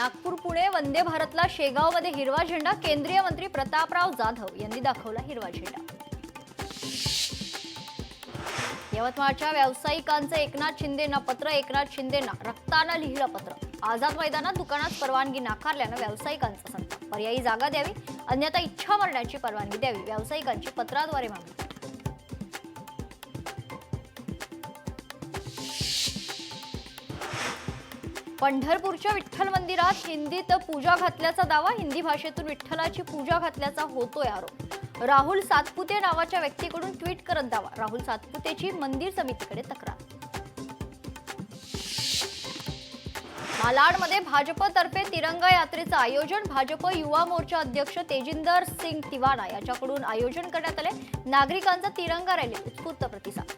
नागपूर पुणे वंदे भारतला शेगावमध्ये हिरवा झेंडा. केंद्रीय मंत्री प्रतापराव जाधव यांनी दाखवला हिरवा झेंडा. यवतमाळच्या व्यावसायिकांचं एकनाथ शिंदेंना पत्र. एकनाथ शिंदेंना रक्तानं लिहिलं पत्र. आझाद मैदानात दुकानात परवानगी नाकारल्यानं व्यावसायिकांचा संताप. पर्यायी जागा द्यावी, अन्यथा इच्छा मरण्याची परवानगी द्यावी, व्यावसायिकांची पत्राद्वारे मागणी. पंढरपूरच्या विठ्ठल मंदिरात हिंदीत पूजा घातल्याचा दावा. हिंदी भाषेतून विठ्ठलाची पूजा घातल्याचा होतोय आरोप. राहुल सातपुते नावाच्या व्यक्तीकडून ट्विट करत दावा. राहुल सातपुतेची मंदिर समितीकडे तक्रार. मालाडमध्ये भाजपतर्फे तिरंगा यात्रेचं आयोजन. भाजप युवा मोर्चा अध्यक्ष तेजिंदर सिंग तिवाना याच्याकडून आयोजन करण्यात आले. नागरिकांचा तिरंगा रॅलीत उत्स्फूर्त प्रतिसाद.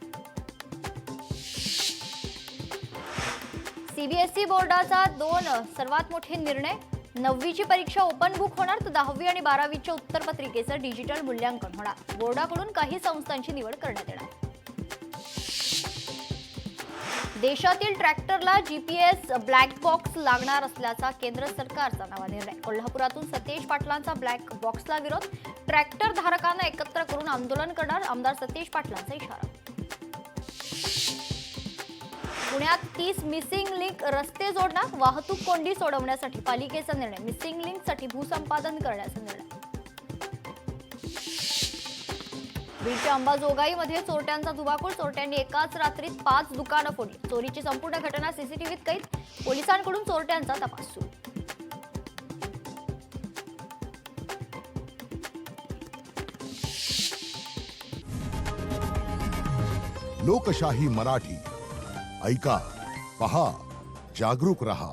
सीबीएसई बोर्डाचा दोन सर्वात मोठे निर्णय. 9वीची परीक्षा ओपन बुक होणार, तर 10वी आणि 12वीच्या उत्तरपत्रिकेचं डिजिटल मूल्यांकन होणार. बोर्डाकडून काही संस्थांची निवड करण्यात येणार. देशातील ट्रॅक्टरला जीपीएस ब्लॅक बॉक्स लागणार असल्याचा केंद्र सरकारचा नवा निर्णय. कोल्हापुरातून सतेज पाटलांचा ब्लॅक बॉक्सला विरोध. ट्रॅक्टर धारकांना एकत्र करून आंदोलन करणार, आमदार सतेज पाटलांचा इशारा. पुण्यात 30 मिसिंग लिंक रस्ते जोडणार. वाहतूक कोंडी सोडवण्यासाठी पालिकेचा निर्णय. मिसिंग लिंकसाठी भूसंपादन करण्याचा निर्णय. बीडच्या अंबाजोगाईमध्ये चोरट्यांचा धुमाकूळ. चोरट्यांनी एकाच रात्रीत 5 दुकानं फोडली. चोरीची संपूर्ण घटना सीसीटीव्हीत कैद. पोलिसांकडून चोरट्यांचा तपास सुरू. लोकशाही मराठी ऐका, पहा, जागरूक रहा.